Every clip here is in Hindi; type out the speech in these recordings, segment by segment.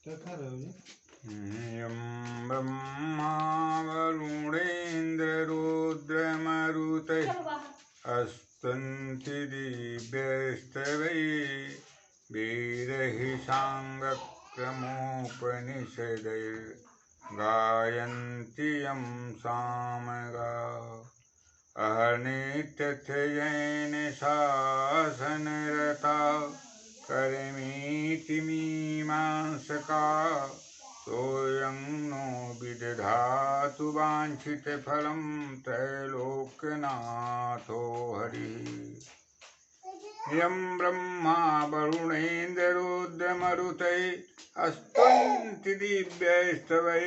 यं ब्रह्मा वरुणेन्द्ररुद्रमरुतः स्तुवन्ति दिव्यैस्तवैः वेदैः साङ्गक्रमोपनिषदैर्गायन्ति यं सामगाः अहर्नित्यथयेन शासनरता कर्मीति मीमांसका सोऽयं नो विदधातु वाञ्छितफलं त्रैलोक्यनाथो हरिः। यं ब्रह्मा वरुणेन्द्ररुद्रमरुतैः स्तुवन्ति दिव्यैस्तवैः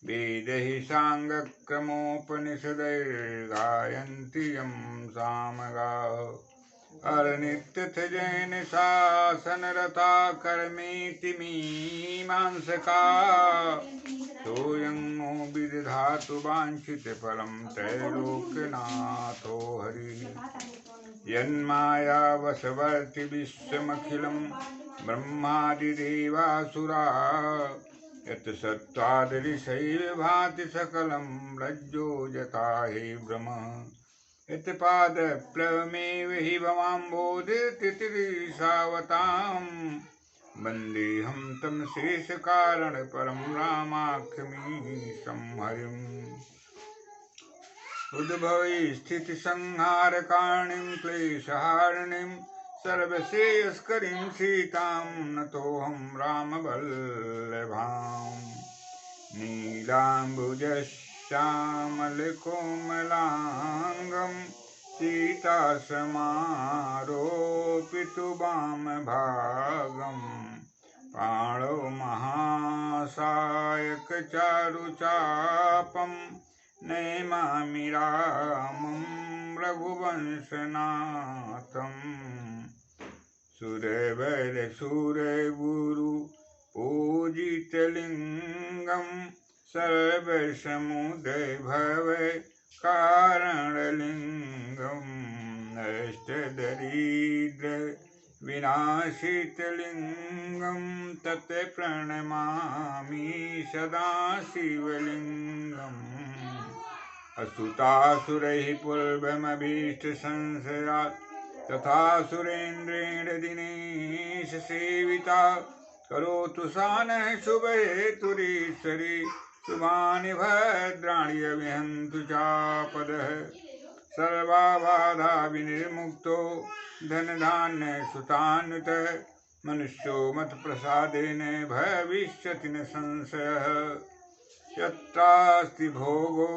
वेदैः साङ्गक्रमोपनिषदैर्गायन्ति यं सामगाः अरनित्यथजैन शासनरता कर्मीति मीमांसका सोऽयं नो विदधातु वाञ्छितफलं त्रैलोक्यनाथो हरिः। यन्मायावशवर्ति विश्वमखिलं ब्रह्मादिदेवासुरा यत् सत्त्वादृशैव भाति सकलं रज्जो जता हि भ्रमः यत्पादप्लवमेव हि भवाम्बोधितितिरीशावतां वन्देऽहं तं शेषकारणपरं रामाख्यमीशं हरिम्। उद्भवे स्थितिसंहारकारिणीं क्लेशहारिणीं सर्वश्रेयस्करीं सीतां नतोऽहं रामवल्लभाम्। नीलाम्बुजश्यामलकोमलाङ्गं सीतासमारोपितुवामभागं पाणौ महासायकचारुचापं नमामि रामं रघुवंशनाथम्। सुरवरसुरगुरु पूजितलिङ्गं सर्वसमुदयभव कारणलिङ्गम् अष्टदरिद्र विनाशितलिङ्गं तत् प्रणमामि सदा शिवलिङ्गम्। असुतासुरैः पूर्वमभीष्टसंशयात् तथा सुरेन्द्रेण दिनेश सेविता करोतु सा नः शुभहेतुरीश्वरी शुभानि भद्राणि अभिहन्तु चापदः सर्वाबाधा विनिर्मुक्तो धनधान्यसुतान्वितः मनुष्यो मत्प्रसादेन भविष्यति न संशयः। यत्रास्ति भोगो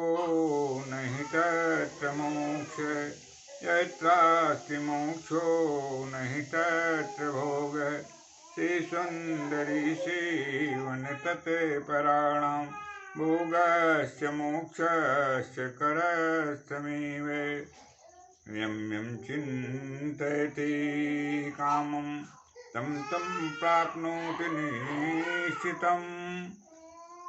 नहि तत्र मोक्षः यत्रास्ति मोक्षो नहि तत्र भोगः श्रीसुन्दरी सेवन तत्पराणां भोगस्य मोक्षस्य करस्तमेव। यं यं चिन्तयति कामं तं तं प्राप्नोति निश्चितम्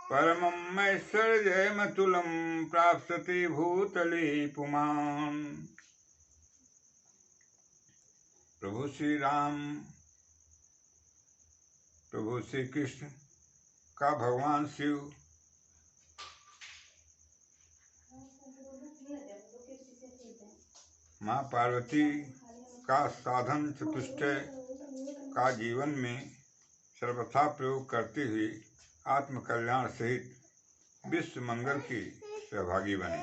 परमं ऐश्वर्यमतुलं प्राप्स्यति भूतले पुमान्। प्रभु श्री राम प्रभु श्री कृष्ण का भगवान शिव माँ पार्वती का साधन चतुष्टय का जीवन में सर्वथा प्रयोग करते हुए आत्म कल्याण सहित विश्व मंगल की सहभागी बने।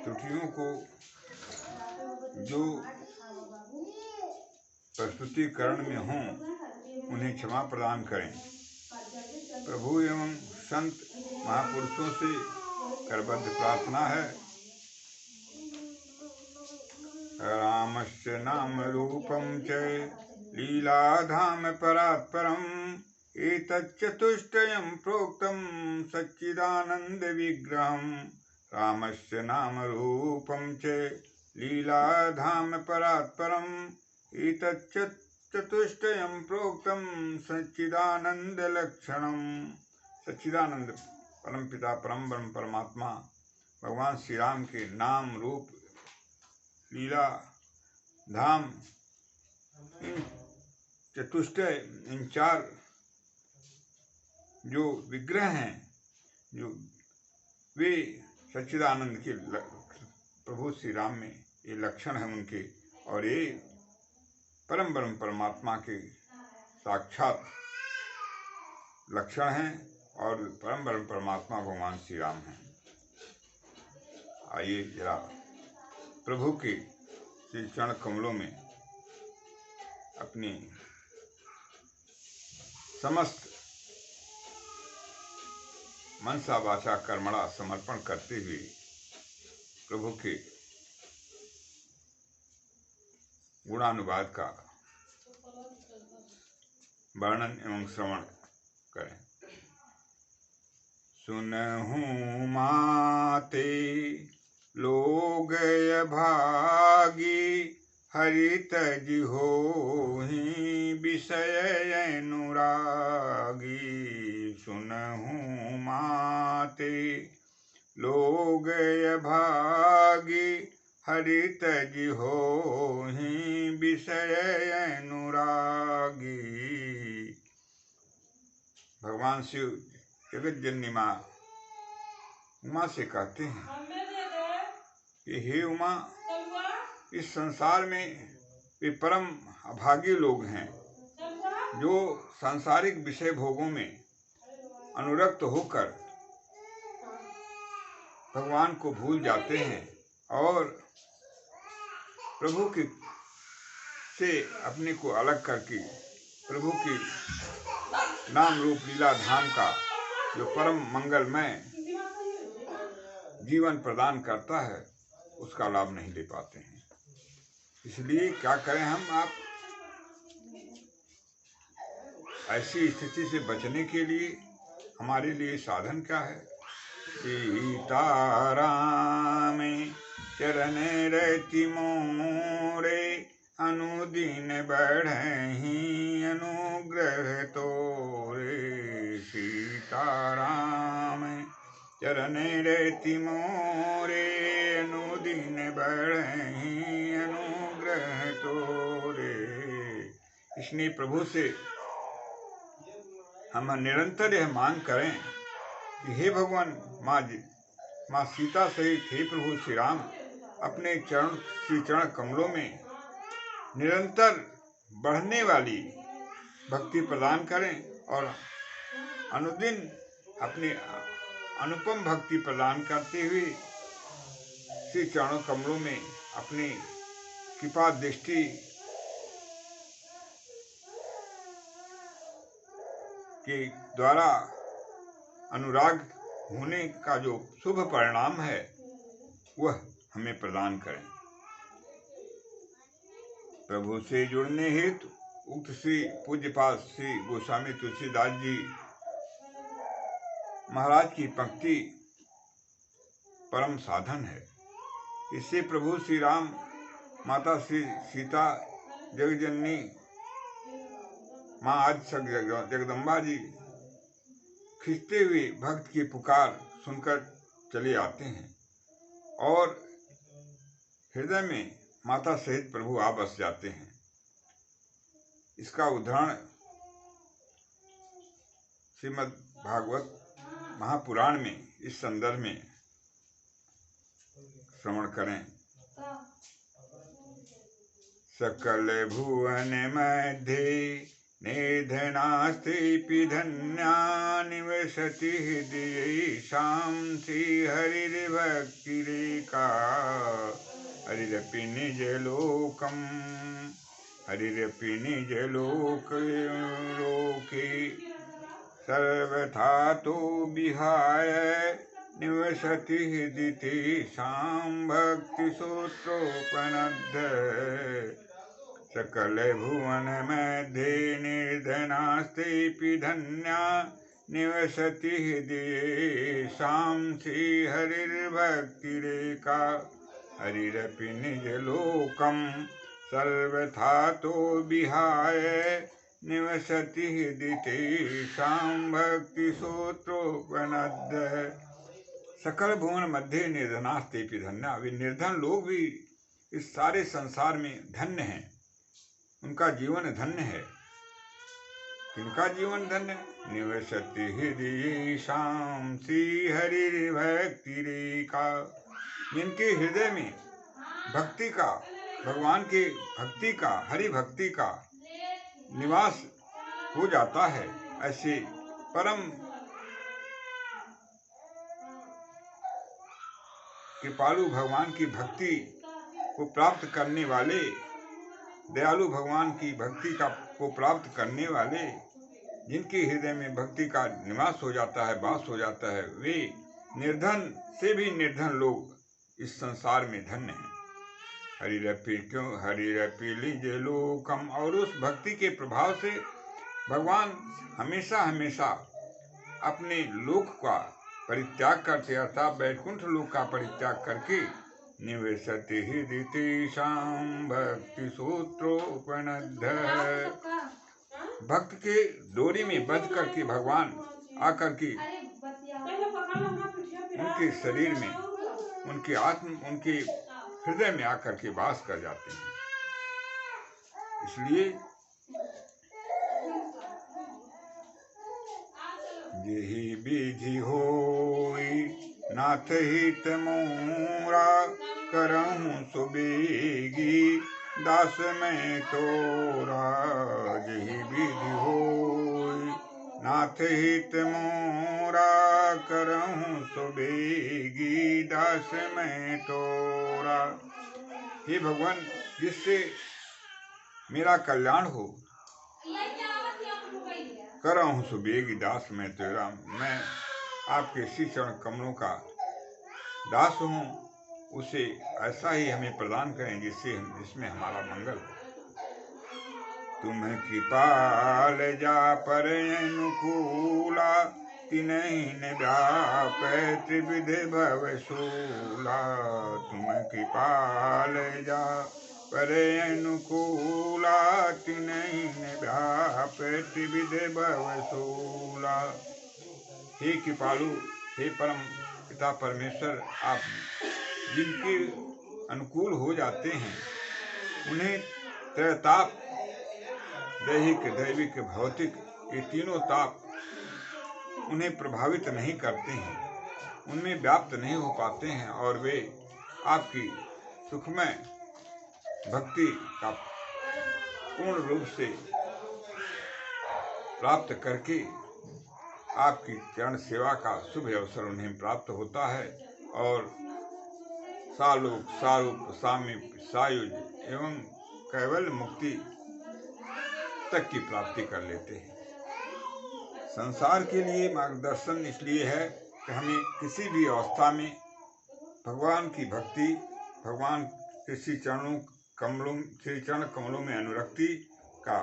त्रुटियों को जो प्रस्तुतिकरण में हों उन्हें क्षमा प्रदान करें। प्रभु एवं संत महापुरुषों से करबद्ध प्रार्थना है। रामस्य नाम रूपं च लीलाधाम परात्परम् एतच्चतुष्टयं प्रोक्तं सच्चिदानंद विग्रहम्। रामस्य नाम रूपं च लीलाधाम परात्परम् एतच्चतुष्टयं प्रोक्तं सच्चिदानंद लक्षणम्। सच्चिदानंद परम पिता परम ब्रह्म परमात्मा भगवान श्री राम के नाम रूप लीला धाम, इन चतुष्टय, इन 4 जो विग्रह हैं, जो वे सच्चिदानंद के प्रभु श्री राम में ये लक्षण है उनके, और ये परम ब्रह्म परमात्मा के साक्षात लक्षण हैं, और परम ब्रह्म परमात्मा भगवान श्री राम हैं। आइए जरा प्रभु के श्री चरण कमलों में अपनी समस्त मनसा वाचा कर्मणा समर्पण करते हुए प्रभु के गुणानुवाद का वर्णन एवं श्रवण करें। सुनहु माते लोग भागी, हरि तज होहि विषय अनुरागी। सुनहु माते लोग भागी, हरि तज होहि विषय अनुरागी। भगवान शिव जगत जननी माँ उमा से कहते हैं कि हे उमा, इस संसार में वे परम अभागी लोग हैं जो सांसारिक विषय भोगों में अनुरक्त होकर भगवान को भूल जाते हैं और प्रभु की से अपने को अलग करके प्रभु की नाम रूप लीला धाम का जो परम मंगलमय जीवन प्रदान करता है उसका लाभ नहीं ले पाते हैं। इसलिए क्या करें हम आप? ऐसी स्थिति से बचने के लिए हमारे लिए साधन क्या है? सीताराम चरण रति मोरे, अनुदिन बढ़हि अनुग्रह तोरे। सीताराम चरण रति मोरे, अनुदिन बढ़हि अनुग्रह तोरे। इसलिए प्रभु से हम निरंतर यह मांग करें कि हे भगवान, माँ सीता सहित हे प्रभु श्री राम अपने श्री चरण कमलों में निरंतर बढ़ने वाली भक्ति प्रदान करें और अनुदिन अपने अनुपम भक्ति प्रदान करते हुए श्री चरणों कमलों में अपनी कृपा दृष्टि के द्वारा अनुराग होने का जो शुभ परिणाम है वह हमें प्रदान करें। प्रभु से जुड़ने हेतु उक्त श्री पूज्यपाद श्री गोस्वामी तुलसीदास जी महाराज की पंक्ति परम साधन है। इससे प्रभु श्री राम, माता श्री सीता, जगजननी माँ आदि जगदम्बा जी खिंचते हुए भक्त की पुकार सुनकर चले आते हैं और हृदय में माता सहित प्रभु आ बस जाते हैं। इसका उदाहरण श्रीमद् भागवत महापुराण में इस संदर्भ में श्रवण करें। सकल भुवन मध्ये निधनास्ति धन्या, निवसति हृदयेषां श्रीहरिर्भक्तिरेका। हरिरपि निजलोकम्, हरिरपि निजलोके सर्वथा तो विहाय, निवसति हृदि तेषां भक्तिसूत्रोपनद्ध। सकल भुवन मध्ये निर्धनास्तेऽपि धन्या, निवसति हृदयेषां श्रीहरिर्भक्तिरेका। हरिरपि निजलोकं सर्वथा तो विहाय, निवसति हृदि तेषां भक्तिसूत्रोपनद्ध। सकल भुवन मध्य निर्धनास्तेऽपि धन्या, वे निर्धन लोग भी इस सारे संसार में धन्य हैं, उनका जीवन धन्य है। किनका जीवन धन्य? निवसति हृदय शाम श्री हरि भक्ति रेखा। जिनके हृदय में भक्ति का, भगवान के भक्ति का, हरि भक्ति का निवास हो जाता है, ऐसे परम कृपालु भगवान की भक्ति को प्राप्त करने वाले, दयालु भगवान की भक्ति को प्राप्त करने वाले, जिनके हृदय में भक्ति का निवास हो जाता है, वास हो जाता है, वे निर्धन से भी निर्धन लोग इस संसार में धन्य हैं। हरि लीजे लोकम। और उस भक्ति के प्रभाव से भगवान हमेशा हमेशा अपने लोक का परित्याग करते, अर्थात वैकुंठ लोक का परित्याग करके निवेशति हृदय तेषां भक्ति सूत्रोपनद्ध। भक्त के डोरी में बंध करके भगवान आकर के उनके शरीर में, उनके आत्म, उनके हृदय में आकर के वास कर जाते हैं। इसलिए जेहि विधि होई नाथ हित मोरा, करहूँ सुबेगी दास मैं तोरा। जेहि विधि होई नाथ हित मोरा, करहूँ सुबेगी दास मैं तोरा। हे भगवान, जिससे मेरा कल्याण हो, करहूँ सुबेगी दास मैं तेरा। मैं आपके श्री चरण कमलों का दास हूँ, उसे ऐसा ही हमें प्रदान करें जिसमें हमारा मंगल हो। तुम्हें कृपाल जा पर अनुकूला, तिन्हि न व्यापै त्रिविध भवशूला। तुम्हें कृपाल जा पर अनुकूला, तिन्हि न व्यापै त्रिविध भवशूला। हे कृपालु, हे परम पिता परमेश्वर, आप जिनके अनुकूल हो जाते हैं, उन्हें त्रैताप, दैहिक, दैविक, भौतिक, ये तीनों ताप उन्हें प्रभावित नहीं करते हैं, उनमें व्याप्त नहीं हो पाते हैं, और वे आपकी सुखमय भक्ति का पूर्ण रूप से प्राप्त करके आपकी चरण सेवा का शुभ अवसर उन्हें प्राप्त होता है, और सालोक, सारूप, सामीप, सायुज एवं कैवल्य मुक्ति तक की प्राप्ति कर लेते हैं। संसार के लिए मार्गदर्शन इसलिए है कि हमें किसी भी अवस्था में भगवान की भक्ति, भगवान के श्री चरण कमलों में अनुरक्ति का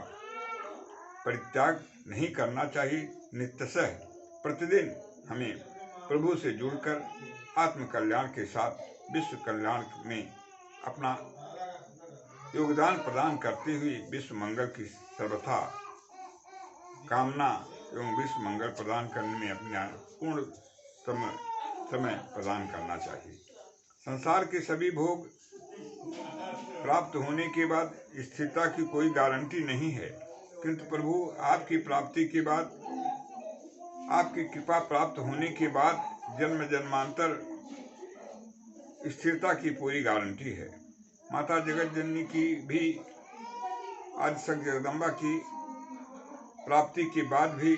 परित्याग नहीं करना चाहिए। नित्यशः प्रतिदिन हमें प्रभु से जुड़कर आत्म कल्याण के साथ विश्व कल्याण में अपना योगदान प्रदान करते हुए विश्व मंगल की सर्वथा कामना एवं विश्व मंगल प्रदान करने में अपना पूर्ण समय प्रदान करना चाहिए। संसार के सभी भोग प्राप्त होने के बाद स्थिरता की कोई गारंटी नहीं है, किंतु प्रभु आपकी प्राप्ति के बाद, आपकी कृपा प्राप्त होने के बाद जन्म जन्मांतर स्थिरता की पूरी गारंटी है। माता जगत जननी की भी, आदिशक्ति जगदम्बा की प्राप्ति के बाद भी,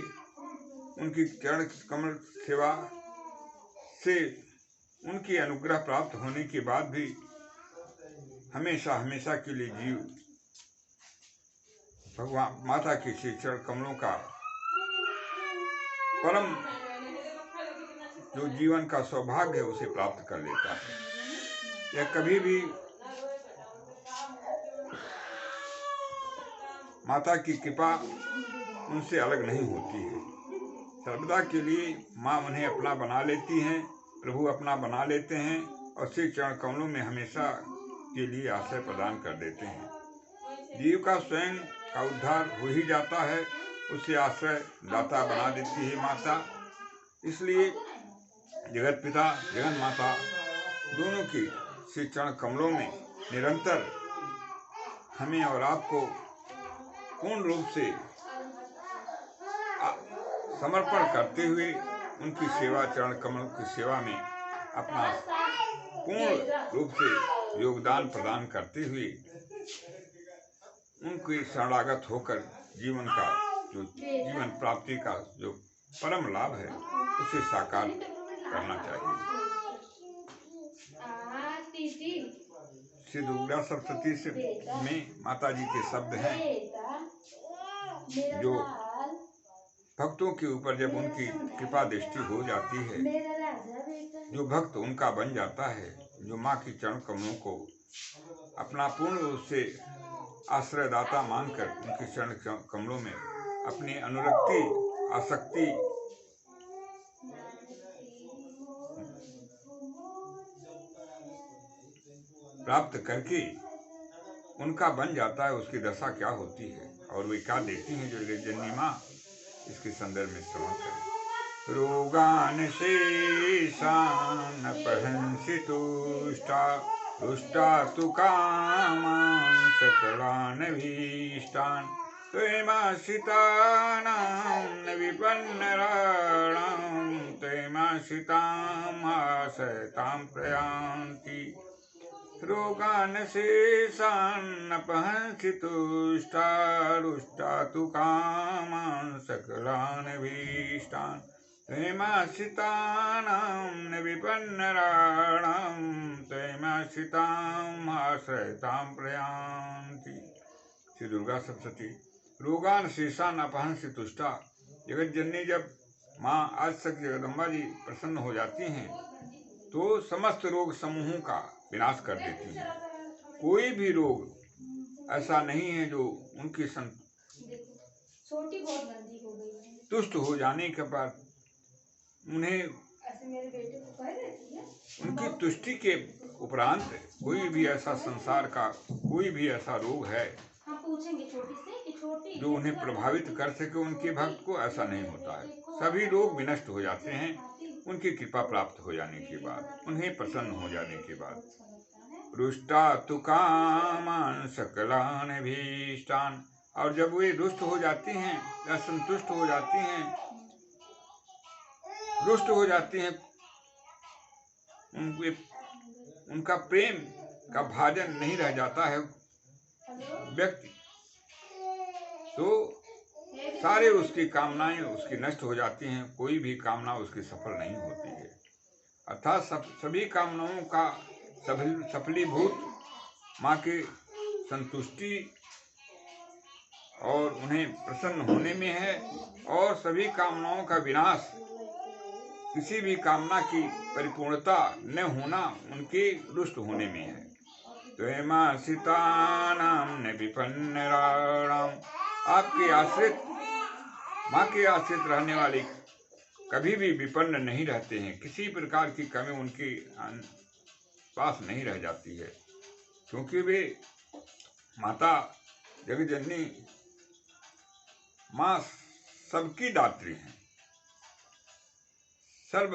उनकी चरण कमल सेवा से उनकी अनुग्रह प्राप्त होने के बाद भी हमेशा हमेशा के लिए जीव भगवान माता के श्री चरण कमलों का परम जो जीवन का सौभाग्य है उसे प्राप्त कर लेता है। यह कभी भी माता की कृपा उनसे अलग नहीं होती है। सर्वदा के लिए माँ उन्हें अपना बना लेती हैं, प्रभु अपना बना लेते हैं, और श्री चरण कमलों में हमेशा के लिए आश्रय प्रदान कर देते हैं। जीव का स्वयं का उद्धार हो ही जाता है, उसे आश्रय दाता बना देती है माता। इसलिए जगत पिता, जगन माता दोनों की श्री चरण कमलों में निरंतर हमें और आपको पूर्ण रूप से समर्पण करते हुए उनकी सेवा, चरण कमल की सेवा में अपना पूर्ण रूप से योगदान प्रदान करते हुए उनके शरणागत होकर जीवन का जो जीवन प्राप्ति का जो परम लाभ है उसे साकार करना चाहिए। श्री दुर्गा सप्तशती से में माता जी के शब्द हैं जो भक्तों के ऊपर जब उनकी कृपा दृष्टि हो जाती है, जो भक्त उनका बन जाता है, जो माँ की चरण कमलों को अपना पूर्ण रूप से आश्रयदाता मानकर उनके चरण कमलों में अपनी अनुरक्ति, आसक्ति प्राप्त करके उनका बन जाता है, उसकी दशा क्या होती है और वे क्या देती हैं जगज्जननी माँ, इसके संदर्भ में श्रवण करें। रोगान शेषान अपहंसि तुष्टा, तुष्टा तु कामान् सकलान् भीष्टान्, त्वमाश्रितानां न विपन्नराणां, त्वमाश्रिताम् आश्रयतां प्रयान्ति। रोगान् शेषान् अपहंसि तुष्टा, रुष्टा तु कामान् सकलान् भीष्टान्, त्वमाश्रितानां न विपन्नराणां, त्वमाश्रिताम् आश्रयतां प्रयान्ति। श्री दुर्गा सप्तशती। रोगान् शेषान् अपहंसि तुष्टा। जगज्जननी जब माँ आदिशक्ति जगदम्बा जी प्रसन्न हो जाती हैं तो समस्त रोग समूहों का विनाश कर देती हैं। कोई भी रोग ऐसा नहीं है जो उनकी तुष्ट हो जाने के बाद उन्हें उनकी तुष्टि के उपरांत कोई भी ऐसा संसार का कोई भी ऐसा रोग है जो उन्हें प्रभावित कर सके उनके भक्त को, ऐसा नहीं होता है। सभी रोग विनष्ट हो जाते हैं उनकी कृपा प्राप्त हो जाने के बाद, उन्हें प्रसन्न हो जाने के बाद। रुष्टा तु कामान् सकलान् भीष्टान्। और जब वे रुष्ट हो जाती हैं या संतुष्ट हो जाती हैं, रुष्ट हो जाती हैं, उनका प्रेम का भाजन नहीं रह जाता है व्यक्ति, तो सारे उसकी कामनाएं उसकी नष्ट हो जाती हैं, कोई भी कामना उसकी सफल नहीं होती है। अर्थात सभी कामनाओं का सफलीभूत माँ की संतुष्टि और उन्हें प्रसन्न होने में है, और सभी कामनाओं का विनाश, किसी भी कामना की परिपूर्णता न होना उनके रुष्ट होने में है। त्वमाश्रितानां न विपन्नराणां। आपके आश्रित, माँ के आश्रित रहने वाले कभी भी विपन्न नहीं रहते हैं, किसी प्रकार की कमी उनके पास नहीं रह जाती है, क्योंकि वे माता जगज्जननी माँ सबकी दात्री हैं, सर्व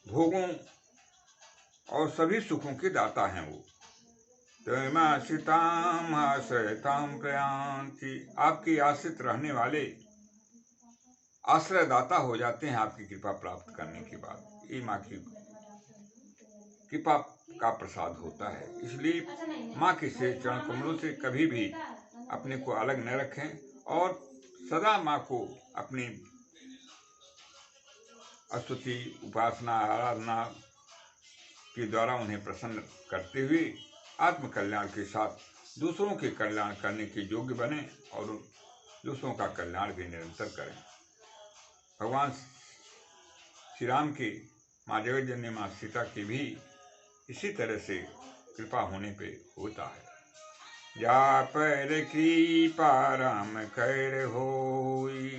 भोगों और सभी सुखों के दाता हैं वो। त्वमाश्रिताम् आश्रयतां प्रयान्ति। आपकी आश्रित रहने वाले आश्रयदाता हो जाते हैं आपकी कृपा प्राप्त करने के बाद। ये माँ की कृपा का प्रसाद होता है। इसलिए माँ के चरण कमलों से कभी भी अपने को अलग न रखें और सदा माँ को अपनी स्तुति, उपासना, आराधना के द्वारा उन्हें प्रसन्न करते हुए आत्म कल्याण के साथ दूसरों के कल्याण करने के योग्य बने और दूसरों का कल्याण भी निरंतर करें। भगवान श्री राम की माँ जगज्जननी माँ सीता की भी इसी तरह से कृपा होने पे होता है। जा पर कृपा राम कर होई,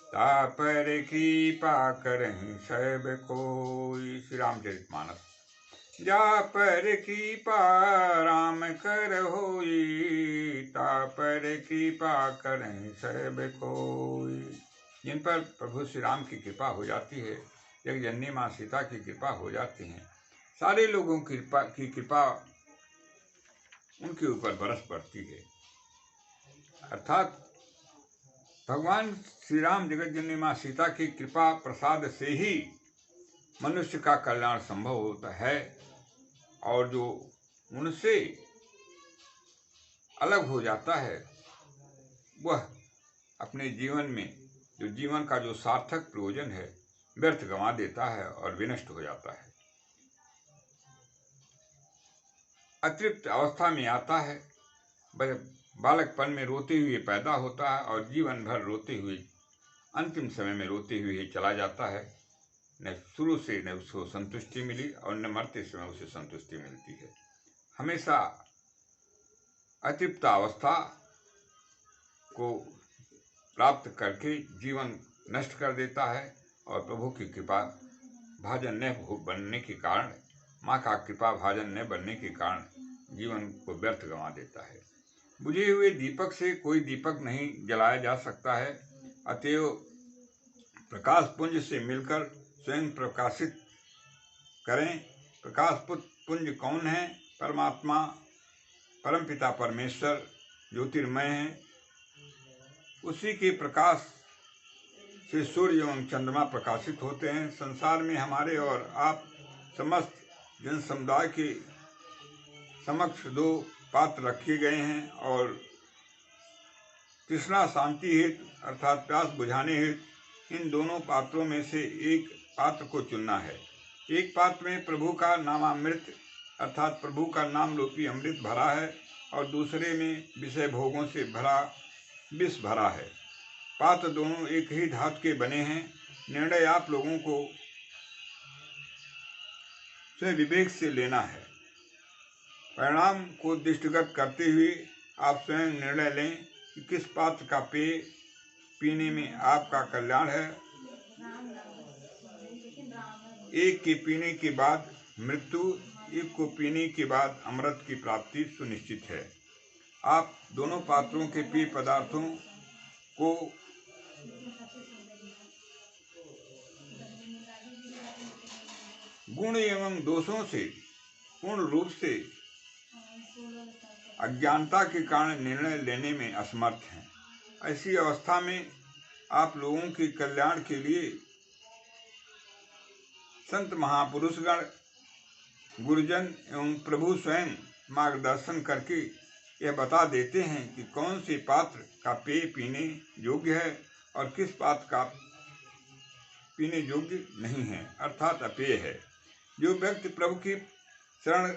ता पर कृपा करहि सब कोई। श्री रामचरितमानस। जा पर कृपा राम कर होई, ता पर कृपा करहि सब कोई। जिन पर प्रभु श्री राम की कृपा हो जाती है, जगज्जननी माँ सीता की कृपा हो जाती है, सारे लोगों की कृपा उनके ऊपर बरस पड़ती है। अर्थात भगवान श्री राम जगत जननी माँ सीता की कृपा प्रसाद से ही मनुष्य का कल्याण संभव होता है, और जो उनसे अलग हो जाता है वह अपने जीवन में जो जीवन का जो सार्थक प्रयोजन है व्यर्थ गंवा देता है और विनष्ट हो जाता है। अतृप्त अवस्था में आता है, बालकपन में रोते हुए पैदा होता है और जीवन भर रोते हुए अंतिम समय में रोते हुए चला जाता है। न शुरू से न उसको संतुष्टि मिली और न मरते समय उसे संतुष्टि मिलती है। हमेशा अतृप्त अवस्था को प्राप्त करके जीवन नष्ट कर देता है, और प्रभु की कृपा भाजन न बनने के कारण, माँ का कृपा भाजन न बनने के कारण जीवन को व्यर्थ गंवा देता है। बुझे हुए दीपक से कोई दीपक नहीं जलाया जा सकता है, अतएव प्रकाश पुंज से मिलकर स्वयं प्रकाशित करें। प्रकाश पुंज कौन है? परमात्मा, परमपिता परमेश्वर ज्योतिर्मय है। उसी के प्रकाश से सूर्य एवं चंद्रमा प्रकाशित होते हैं। संसार में हमारे और आप समस्त जन समुदाय के समक्ष दो पात्र रखे गए हैं, और तृष्णा शांति हेतु अर्थात प्यास बुझाने हेतु इन दोनों पात्रों में से एक पात्र को चुनना है। एक पात्र में प्रभु का नामामृत अर्थात प्रभु का नाम रूपी अमृत भरा है, और दूसरे में विषय भोगों से भरा विष भरा है। पात्र दोनों एक ही धातु के बने हैं। निर्णय आप लोगों को स्वयं विवेक से लेना है। परिणाम को दृष्टिगत करते हुए आप स्वयं निर्णय लें कि किस पात्र का पेय पीने में आपका कल्याण है। एक के पीने के बाद मृत्यु, एक को पीने के बाद अमृत की प्राप्ति सुनिश्चित है। आप दोनों पात्रों के पेय पदार्थों को गुण एवं दोषों से पूर्ण रूप से अज्ञानता के कारण निर्णय लेने में असमर्थ हैं। ऐसी अवस्था में आप लोगों के कल्याण के लिए संत महापुरुषगण, गुरुजन एवं प्रभु स्वयं मार्गदर्शन करके यह बता देते हैं कि कौन से पात्र का पेय पीने योग्य है और किस पात्र का पीने योग्य नहीं है, अर्थात अपेय है। जो व्यक्ति प्रभु की शरण,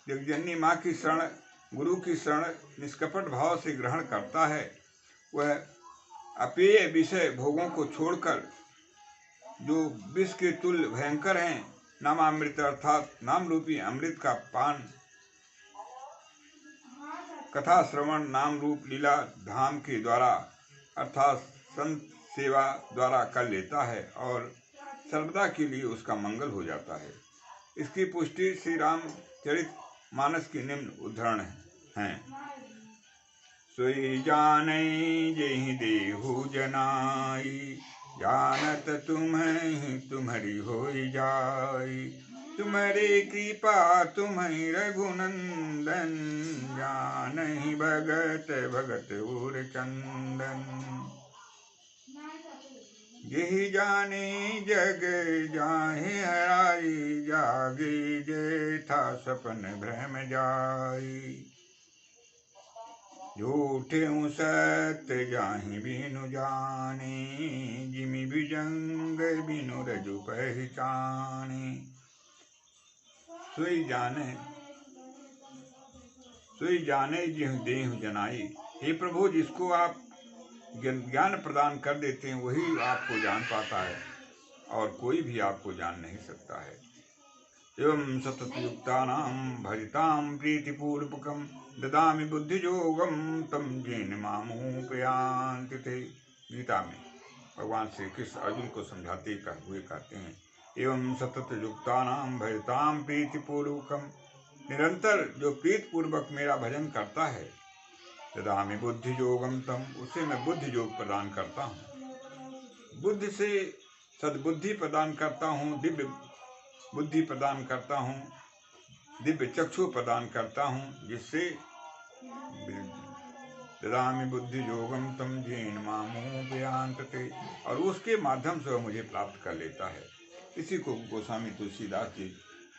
जगजननी माँ की शरण, गुरु की शरण निष्कपट भाव से ग्रहण करता है, वह अपेय विषय भोगों को छोड़कर जो विष के तुल्य भयंकर हैं, नामामृत अर्थात नाम रूपी अमृत का पान कथा श्रवण, नाम रूप लीला धाम के द्वारा अर्थात संत सेवा द्वारा कर लेता है, और सर्वदा के लिए उसका मंगल हो जाता है। इसकी पुष्टि श्री रामचरित मानस की निम्न उद्धरण हैं। सोई जानै जेहि देहु जनाई, जानत तुम्हें तुम्हारी होई जाई। तुम्हारी कृपा तुम्हें रघुनंदन, जानहि भगत भगत उर चंदन। यही जाने जग जाहि हराई, जागे जेठा सपन भ्रम जाई। झूठे सत्य जाहि बिनु जाने, जिमि भुजंग बिनु रजु पहचाने। सोई जाने जिहु देहु जनाई। हे प्रभु, जिसको आप ज्ञान प्रदान कर देते हैं वही आपको जान पाता है, और कोई भी आपको जान नहीं सकता है। एवं सतत युक्तानां भजतां प्रीतिपूर्वकं, ददामि बुद्धियोगं तं येन मामुपयान्ति ते। गीता में भगवान श्री कृष्ण अर्जुन को समझाते हुए कहते हैं, एवं सतत युक्तानां भजतां प्रीतिपूर्वकं, निरंतर जो प्रीतिपूर्वक मेरा भजन करता है, ददामि बुद्धि योगम तम, उसे मैं बुद्धि योग प्रदान करता हूँ। बुद्धि से सद्बुद्धि प्रदान करता हूँ, दिव्य बुद्धि प्रदान करता हूँ, दिव्य चक्षु प्रदान करता हूँ, जिससे ददामि बुद्धि योगम तम जेन मामोपयांतते, और उसके माध्यम से वह मुझे प्राप्त कर लेता है। इसी को गोस्वामी तुलसीदास जी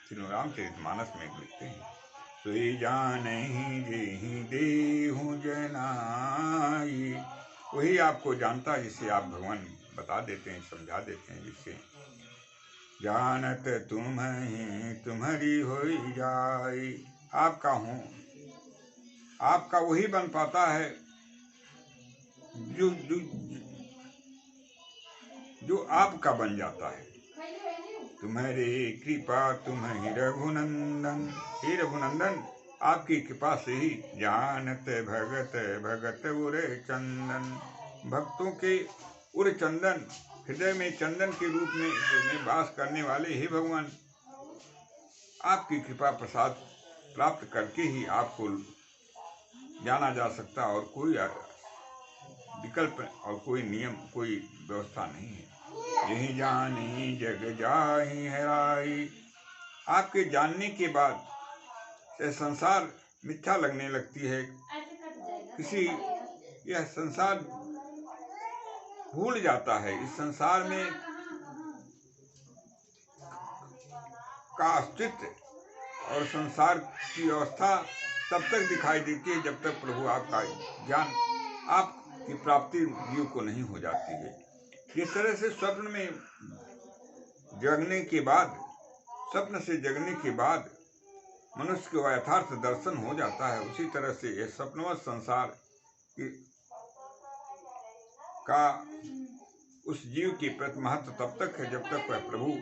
श्री रामचरितमानस में लिखते हैं। सोई जानहि जेहि देहु जनाई, वही आपको जानता है जिसे आप भगवान बता देते हैं, समझा देते हैं, जिससे जानत तुम्हें तुम्हारी होई जाई। आपका हूँ, आपका वही बन पाता है जो जो जो आपका बन जाता है। तुम्हारी कृपा तुम्हें रघुनंदन, हे रघुनंदन, आपकी कृपा से ही जानत भगत भगत उर चंदन, भक्तों के उर चंदन, हृदय में चंदन के रूप में वास करने वाले हे भगवान, आपकी कृपा प्रसाद प्राप्त करके ही आपको जाना जा सकता, और कोई विकल्प और कोई नियम, कोई व्यवस्था नहीं है। यही जानी जग जाहि हेराई, आपके जानने के बाद संसार मिथ्या लगने लगती है। किसी यह संसार भूल जाता है, इस संसार में का अस्तित्व और संसार की व्यवस्था तब तक दिखाई देती है जब तक प्रभु आपका ज्ञान, आपकी प्राप्ति जीव को नहीं हो जाती है। जिस तरह से स्वप्न में जगने के बाद, स्वप्न से जगने के बाद मनुष्य को यथार्थ दर्शन हो जाता है, उसी तरह से यह स्वप्नवत संसार का उस जीव के प्रति महत्व तब तक है जब तक वह प्रभु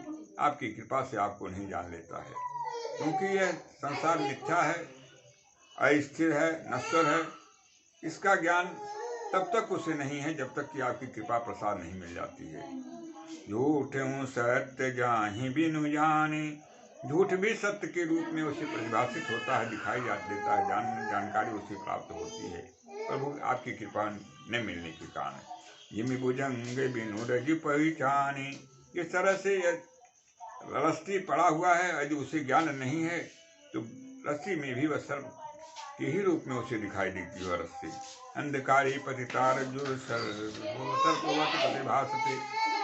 आपकी कृपा से आपको नहीं जान लेता है। क्योंकि यह संसार मिथ्या है, अस्थिर है, नश्वर है, इसका ज्ञान तब तक उसे नहीं है जब तक कि आपकी कृपा प्रसाद नहीं मिल जाती है। झूठ हूँ सत्य जाहि बिनु जाने, झूठ भी सत्य के रूप में उसे परिभाषित होता है, दिखाई देता है, जानकारी उसे प्राप्त होती है प्रभु आपकी कृपा न मिलने के कारण। जिमि भुजंग बिनु रज पहचाने, इस तरह से रस्सी पड़ा हुआ है, यदि उसे ज्ञान नहीं है तो रस्सी में भी वह सर्प के ही रूप में उसे दिखाई देती है। रस्सी अंधकारी पतितार जो सर्पवत प्रतिभासते,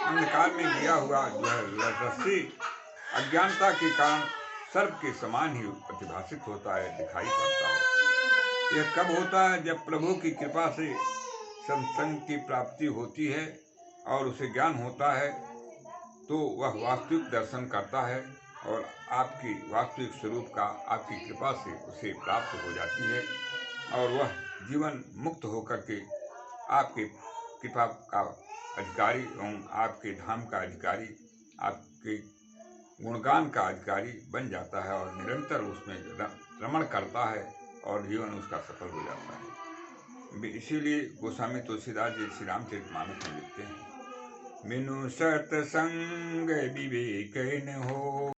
अंधकार में गिरा हुआ जो है रस्सी अज्ञानता के कारण सर्प के समान ही प्रतिभाषित होता है, दिखाई पड़ता है। यह कब होता है? जब प्रभु की कृपा से सत्संग की प्राप्ति होती है और उसे ज्ञान होता है, तो वह वास्तविक दर्शन करता है और आपकी वास्तविक स्वरूप का आपकी कृपा से उसे प्राप्त हो जाती है, और वह जीवन मुक्त होकर के आपके कृपा का अधिकारी एवं आपके धाम का अधिकारी, आपके गुणगान का अधिकारी बन जाता है और निरंतर उसमें रमण करता है और जीवन उसका सफल हो जाता है। इसीलिए गोस्वामी तुलसीदास जी श्री रामचरितमानस में लिखते हैं, बिनु सत्संग विवेक न हो।